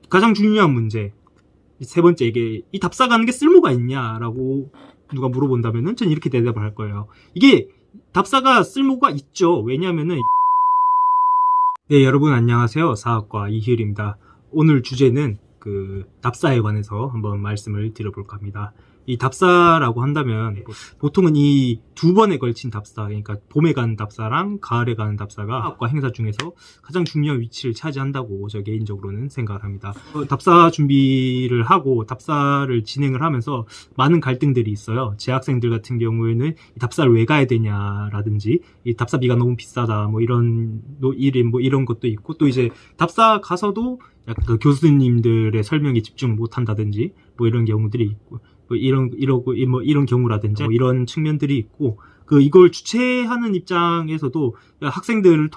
가장 중요한 문제, 세 번째, 이 답사 가는 게 쓸모가 있냐라고 누가 물어본다면은 전 이렇게 대답을 할 거예요. 이게 답사가 쓸모가 있죠. 왜냐면은 네, 여러분 안녕하세요. 사학과 이희율입니다. 오늘 주제는 답사에 관해서 한번 말씀을 드려볼까 합니다. 이 답사라고 한다면 보통은 이 두 번에 걸친 답사, 그러니까 봄에 가는 답사랑 가을에 가는 답사가 사학과 행사 중에서 가장 중요한 위치를 차지한다고 저 개인적으로는 생각을 합니다. 답사 준비를 하고 답사를 진행을 하면서 많은 갈등들이 있어요. 재학생들 같은 경우에는 이 답사를 왜 가야 되냐라든지 이 답사비가 너무 비싸다 뭐 이런 것도 있고, 또 이제 답사 가서도 약간 그 교수님들의 설명에 집중을 못 한다든지 뭐 이런 경우들이 있고, 이런 경우라든지 이런 측면들이 있고, 이걸 주최하는 입장에서도 학생들을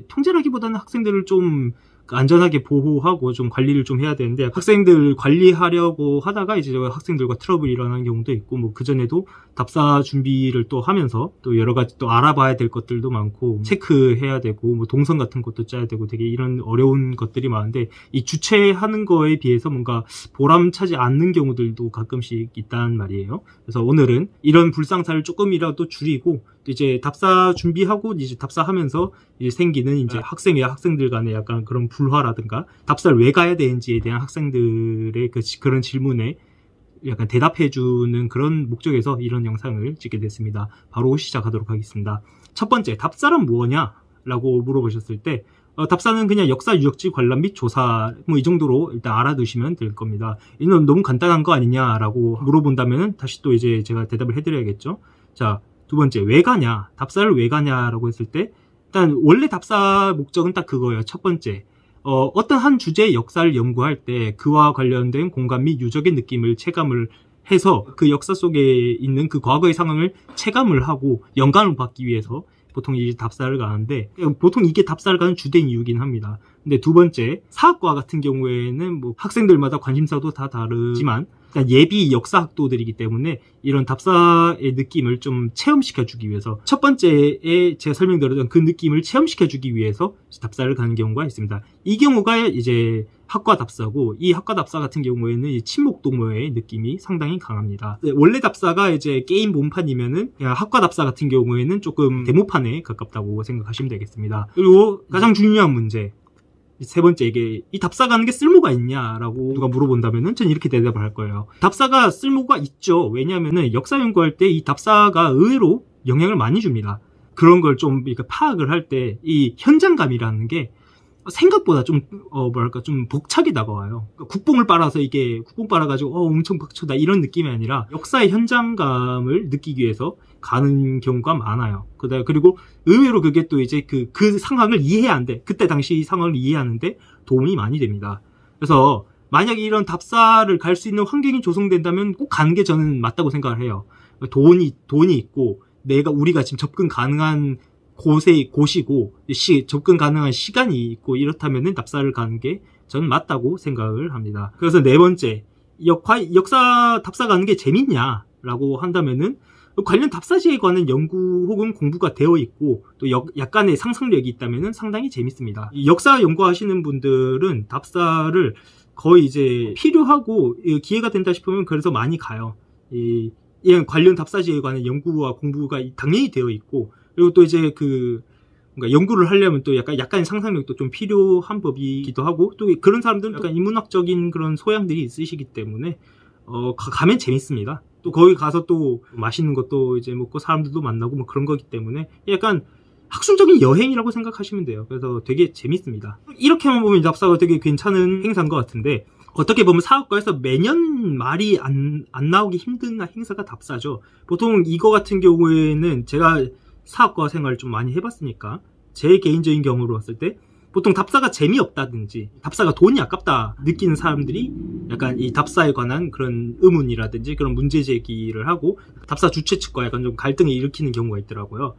통제라기보다는 학생들을 좀 안전하게 보호하고 좀 관리를 좀 해야 되는데, 학생들 관리하려고 하다가 이제 학생들과 트러블이 일어나는 경우도 있고, 뭐 그전에도 답사 준비를 또 하면서 또 여러 가지 또 알아봐야 될 것들도 많고 체크해야 되고 뭐 동선 같은 것도 짜야 되고 되게 이런 어려운 것들이 많은데, 이 주최하는 거에 비해서 뭔가 보람차지 않는 경우들도 가끔씩 있단 말이에요. 그래서 오늘은 이런 불상사를 조금이라도 줄이고, 이제 답사 준비하고 이제 답사하면서 이제 생기는 이제 학생들 간의 약간 그런 불화라든가 답사를 왜 가야 되는지에 대한 학생들의 그런 질문에 약간 대답해주는 그런 목적에서 이런 영상을 찍게 됐습니다. 바로 시작하도록 하겠습니다. 첫 번째, 답사란 뭐냐? 라고 물어보셨을 때, 답사는 그냥 역사 유적지 관람 및 조사 뭐 이 정도로 일단 알아두시면 될 겁니다. 이건 너무 간단한 거 아니냐라고 물어본다면 다시 또 이제 제가 대답을 해드려야겠죠. 자, 두 번째, 왜 가냐? 답사를 왜 가냐라고 했을 때, 일단 원래 답사 목적은 딱 그거예요. 첫 번째, 어떤 한 주제의 역사를 연구할 때 그와 관련된 공간 및 유적의 느낌을 체감을 해서 그 역사 속에 있는 그 과거의 상황을 체감을 하고 영감을 받기 위해서 보통 이제 답사를 가는데, 보통 이게 답사를 가는 주된 이유긴 합니다. 근데 두 번째, 사학과 같은 경우에는 뭐 학생들마다 관심사도 다 다르지만 예비 역사학도들이기 때문에 이런 답사의 느낌을 좀 체험시켜주기 위해서, 첫 번째에 제가 설명드렸던 그 느낌을 체험시켜주기 위해서 답사를 가는 경우가 있습니다. 이 경우가 이제 학과 답사고, 이 학과 답사 같은 경우에는 친목도모의 느낌이 상당히 강합니다. 원래 답사가 이제 게임 본판이면은 학과 답사 같은 경우에는 조금 데모판에 가깝다고 생각하시면 되겠습니다. 그리고 가장 중요한 문제, 세 번째, 이 답사 가는 게 쓸모가 있냐라고 누가 물어본다면은 전 이렇게 대답을 할 거예요. 답사가 쓸모가 있죠. 왜냐면은 역사 연구할 때 이 답사가 의외로 영향을 많이 줍니다. 그런 걸 좀 파악을 할 때 이 현장감이라는 게 생각보다 좀 벅차게 다가와요. 국뽕을 빨아서 국뽕 빨아가지고 엄청 벅차다 이런 느낌이 아니라 역사의 현장감을 느끼기 위해서 가는 경우가 많아요. 그리고 의외로 그게 또 이제 그 상황을 그때 당시 상황을 이해하는데 도움이 많이 됩니다. 그래서 만약에 이런 답사를 갈 수 있는 환경이 조성된다면 꼭 가는 게 저는 맞다고 생각을 해요. 돈이 있고 우리가 지금 접근 가능한 곳이고 접근 가능한 시간이 있고 이렇다면은 답사를 가는 게 저는 맞다고 생각을 합니다. 그래서 네 번째, 역사 답사 가는 게 재밌냐라고 한다면은 관련 답사지에 관한 연구 혹은 공부가 되어 있고 또 약간의 상상력이 있다면은 상당히 재밌습니다. 역사 연구하시는 분들은 답사를 거의 이제 필요하고 기회가 된다 싶으면 그래서 많이 가요. 이런 관련 답사지에 관한 연구와 공부가 당연히 되어 있고, 그리고 또 이제 뭔가 연구를 하려면 또 약간의 상상력도 좀 필요한 법이기도 하고, 또 그런 사람들은 약간 인문학적인 그런 소양들이 있으시기 때문에 가면 재밌습니다. 또 거기 가서 또 맛있는 것도 이제 먹고 사람들도 만나고 뭐 그런 거기 때문에 약간 학술적인 여행이라고 생각하시면 돼요. 그래서 되게 재밌습니다. 이렇게만 보면 답사가 되게 괜찮은 행사인 것 같은데, 어떻게 보면 사학과에서 매년 말이 안 나오기 힘든 행사가 답사죠. 보통 이거 같은 경우에는 제가 사학과 생활을 좀 많이 해봤으니까 제 개인적인 경우로 봤을 때 보통 답사가 재미없다든지 답사가 돈이 아깝다 느끼는 사람들이 약간 이 답사에 관한 그런 의문이라든지 그런 문제 제기를 하고 답사 주최 측과 약간 좀 갈등을 일으키는 경우가 있더라고요.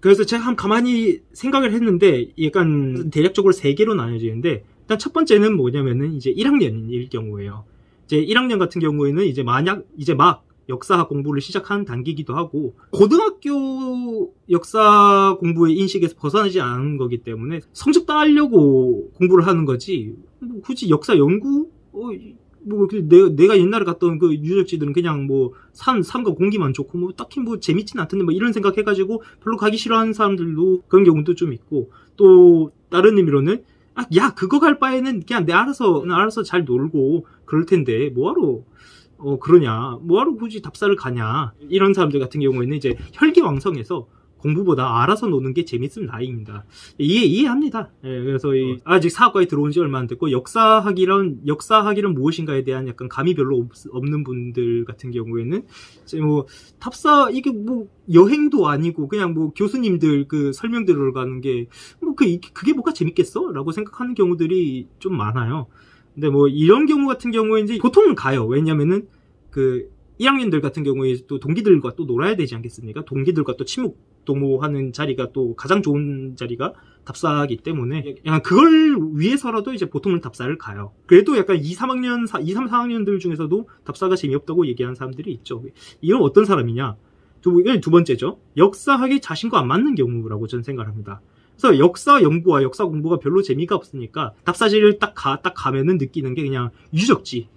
그래서 제가 한번 가만히 생각을 했는데 약간 대략적으로 3개로 나눠지는데, 일단 첫 번째는 뭐냐면은 이제 1학년일 경우예요. 이제 1학년 같은 경우에는 이제 막 역사 공부를 시작한 단계이기도 하고 고등학교 역사 공부의 인식에서 벗어나지 않은 거기 때문에 성적 따려고 공부를 하는 거지 뭐 굳이 역사 연구? 내가 옛날에 갔던 그 유적지들은 그냥 뭐 산과 공기만 좋고 뭐 딱히 뭐 재밌진 않던데 뭐 이런 생각 해가지고 별로 가기 싫어하는 사람들도 그런 경우도 좀 있고 또 다른 의미로는 야 그거 갈 바에는 그냥 내 알아서 잘 놀고 그럴 텐데 뭐하러 그러냐 뭐하러 굳이 답사를 가냐 이런 사람들 같은 경우에는 이제 혈기왕성해서 공부보다 알아서 노는 게 재밌을 나이입니다. 이해합니다. 예, 그래서 아직 사학과에 들어온 지 얼마 안 됐고 역사학이란 무엇인가에 대한 약간 감이 별로 없는 분들 같은 경우에는 이제 뭐 탑사 이게 뭐 여행도 아니고 그냥 뭐 교수님들 그 설명 들어가는 게 뭐 그게 뭐가 재밌겠어? 라고 생각하는 경우들이 좀 많아요. 근데 뭐 이런 경우 같은 경우에 이제 보통은 가요. 왜냐면은 그 1학년들 같은 경우에 또 동기들과 또 놀아야 되지 않겠습니까? 동기들과 또 친목 도모하는 자리가 또 가장 좋은 자리가 답사이기 때문에 약간 그걸 위해서라도 이제 보통은 답사를 가요. 그래도 약간 2, 3, 4학년들 중에서도 답사가 재미없다고 얘기하는 사람들이 있죠. 이건 어떤 사람이냐? 두 번째죠. 역사학이 자신과 안 맞는 경우라고 저는 생각을 합니다. 그래서 역사 연구와 역사 공부가 별로 재미가 없으니까 답사실을 딱 가면은 느끼는 게 그냥 유적지.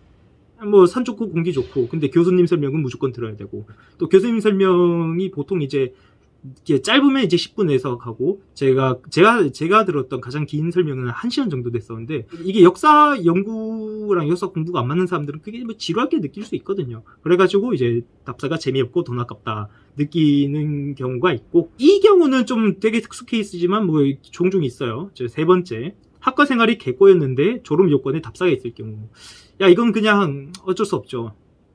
뭐 산 좋고 공기 좋고 근데 교수님 설명은 무조건 들어야 되고 또 교수님 설명이 보통 이제 짧으면 이제 10분에서 가고 제가 들었던 가장 긴 설명은 1시간 정도 됐었는데 이게 역사 연구랑 역사 공부가 안 맞는 사람들은 그게 뭐 지루하게 느낄 수 있거든요. 그래가지고 이제 답사가 재미없고 돈 아깝다 느끼는 경우가 있고 이 경우는 좀 되게 특수 케이스지만 뭐 종종 있어요. 세 번째 학과 생활이 개꼬였는데 졸업 요건에 답사가 있을 경우 야 이건 그냥 어쩔 수 없죠.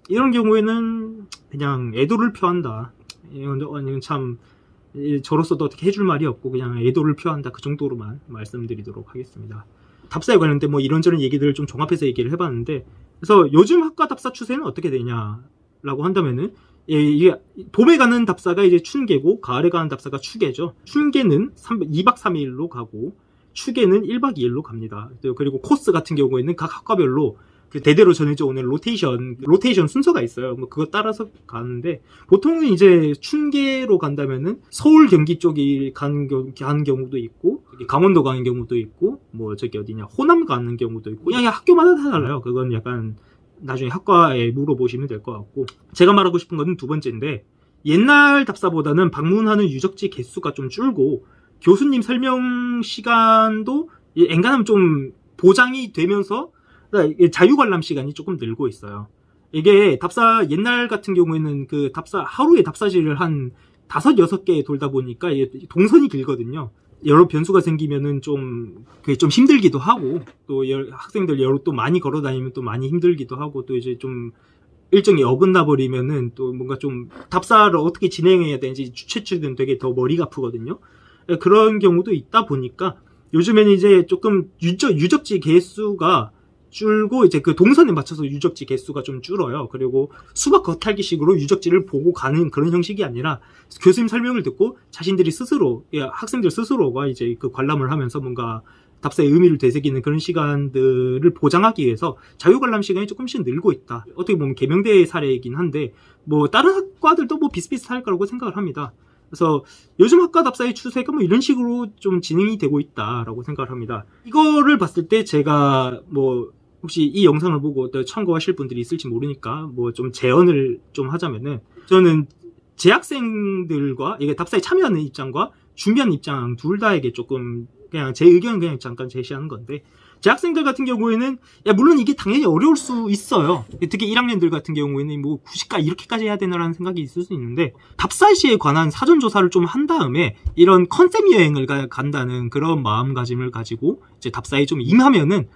이런 경우에는 그냥 애도를 표한다. 이건 참 저로서도 어떻게 해줄 말이 없고 그냥 애도를 표한다 그 정도로만 말씀드리도록 하겠습니다. 답사에 관련된 뭐 이런저런 얘기들을 좀 종합해서 얘기를 해봤는데 그래서 요즘 학과 답사 추세는 어떻게 되냐라고 한다면은 이게 봄에 가는 답사가 이제 춘계고 가을에 가는 답사가 추계죠. 춘계는 2박 3일로 가고 추계는 1박 2일로 갑니다. 그리고 코스 같은 경우에는 각 학과별로 대대로 전해져 오는 로테이션 순서가 있어요. 뭐 그거 따라서 가는데 보통은 이제 춘계로 간다면은 서울 경기 쪽이 가는 경우도 있고 강원도 가는 경우도 있고 뭐 저기 어디냐 호남 가는 경우도 있고 그냥 학교마다 다 달라요. 그건 약간 나중에 학과에 물어보시면 될 것 같고 제가 말하고 싶은 거는 두 번째인데 옛날 답사보다는 방문하는 유적지 개수가 좀 줄고 교수님 설명 시간도 엔간하면 좀 보장이 되면서 자유관람 시간이 조금 늘고 있어요. 이게 답사 옛날 같은 경우에는 그 하루에 답사실을 한 5, 6개 돌다 보니까 동선이 길거든요. 여러 변수가 생기면은 그게 좀 힘들기도 하고 또 학생들 또 많이 걸어 다니면 또 많이 힘들기도 하고 또 이제 좀 일정이 어긋나 버리면은 또 뭔가 좀 답사를 어떻게 진행해야 되는지 주최 측은 되게 더 머리가 아프거든요. 그런 경우도 있다 보니까 요즘에는 이제 조금 유적지 개수가 줄고 이제 그 동선에 맞춰서 유적지 개수가 좀 줄어요. 그리고 수박 겉핥기식으로 유적지를 보고 가는 그런 형식이 아니라 교수님 설명을 듣고 자신들이 학생들 스스로가 이제 그 관람을 하면서 뭔가 답사의 의미를 되새기는 그런 시간들을 보장하기 위해서 자유관람 시간이 조금씩 늘고 있다. 어떻게 보면 계명대의 사례이긴 한데 뭐 다른 학과들도 뭐 비슷비슷할 거라고 생각을 합니다. 그래서 요즘 학과 답사의 추세가 뭐 이런 식으로 좀 진행이 되고 있다라고 생각을 합니다. 이거를 봤을 때 제가 뭐 혹시 이 영상을 보고 또 참고하실 분들이 있을지 모르니까 뭐 좀 제언을 좀 하자면은 저는 재학생들과 이게 답사에 참여하는 입장과 준비하는 입장 둘 다에게 조금 그냥 제 의견을 그냥 잠깐 제시하는 건데 재학생들 같은 경우에는 물론 이게 당연히 어려울 수 있어요. 특히 1학년들 같은 경우에는 뭐 90까 이렇게까지 해야 되나라는 생각이 있을 수 있는데 답사시에 관한 사전 조사를 좀 한 다음에 이런 컨셉 여행을 간다는 그런 마음가짐을 가지고 이제 답사에 좀 임하면은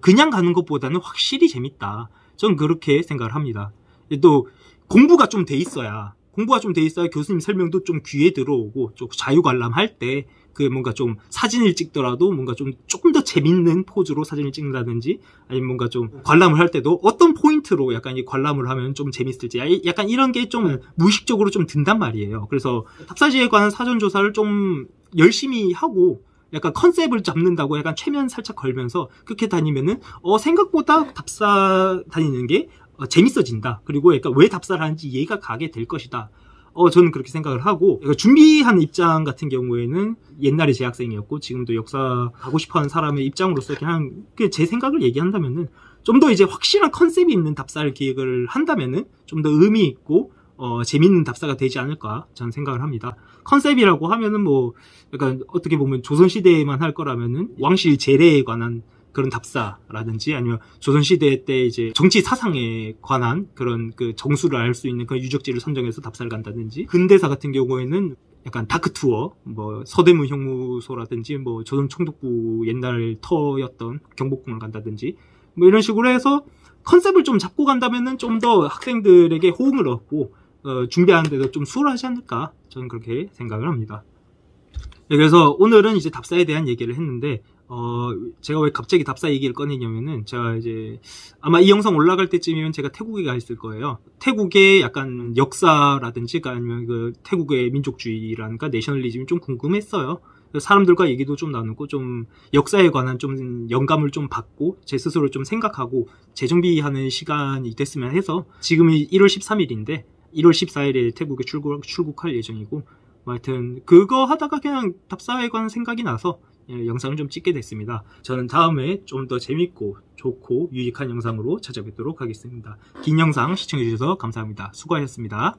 그냥 가는 것보다는 확실히 재밌다. 저는 그렇게 생각을 합니다. 또 공부가 좀 돼 있어야 교수님 설명도 좀 귀에 들어오고 좀 자유관람할 때 그 뭔가 좀 사진을 찍더라도 뭔가 좀 조금 더 재밌는 포즈로 사진을 찍는다든지 아니면 뭔가 좀 관람을 할 때도 어떤 포인트로 약간 이 관람을 하면 좀 재밌을지 약간 이런 게 좀 무의식적으로 좀 든단 말이에요. 그래서 답사지에 관한 사전 조사를 좀 열심히 하고 약간 컨셉을 잡는다고 약간 최면 살짝 걸면서 그렇게 다니면은 생각보다 답사 다니는 게 재밌어진다. 그리고 약간 왜 답사를 하는지 이해가 가게 될 것이다. 저는 그렇게 생각을 하고, 준비하는 입장 같은 경우에는 옛날에 재학생이었고 지금도 역사 가고 싶어하는 사람의 입장으로서 그냥 제 생각을 얘기한다면은 좀 더 이제 확실한 컨셉이 있는 답사를 기획을 한다면은 좀 더 의미 있고 재밌는 답사가 되지 않을까 저는 생각을 합니다. 컨셉이라고 하면은 뭐 약간 어떻게 보면 조선시대에만 할 거라면은 왕실 제례에 관한 그런 답사라든지 아니면 조선시대 때 이제 정치 사상에 관한 그런 그 정수를 알 수 있는 그런 유적지를 선정해서 답사를 간다든지, 근대사 같은 경우에는 약간 다크 투어, 뭐 서대문 형무소라든지 뭐 조선 총독부 옛날 터였던 경복궁을 간다든지 뭐 이런 식으로 해서 컨셉을 좀 잡고 간다면은 좀 더 학생들에게 호응을 얻고 준비하는 데도 좀 수월하지 않을까 저는 그렇게 생각을 합니다. 그래서 오늘은 이제 답사에 대한 얘기를 했는데 제가 왜 갑자기 답사 얘기를 꺼내냐면은 제가 이제 아마 이 영상 올라갈 때쯤이면 제가 태국에 가 있을 거예요. 태국의 약간 역사라든지 아니면 그 태국의 민족주의라든가 내셔널리즘이 좀 궁금했어요. 사람들과 얘기도 좀 나누고 좀 역사에 관한 좀 영감을 좀 받고 제 스스로 좀 생각하고 재정비하는 시간이 됐으면 해서, 지금이 1월 13일인데 1월 14일에 태국에 출국할 예정이고, 하여튼 그거 하다가 그냥 답사에 관한 생각이 나서 영상을 좀 찍게 됐습니다. 저는 다음에 좀 더 재밌고 좋고 유익한 영상으로 찾아뵙도록 하겠습니다. 긴 영상 시청해주셔서 감사합니다. 수고하셨습니다.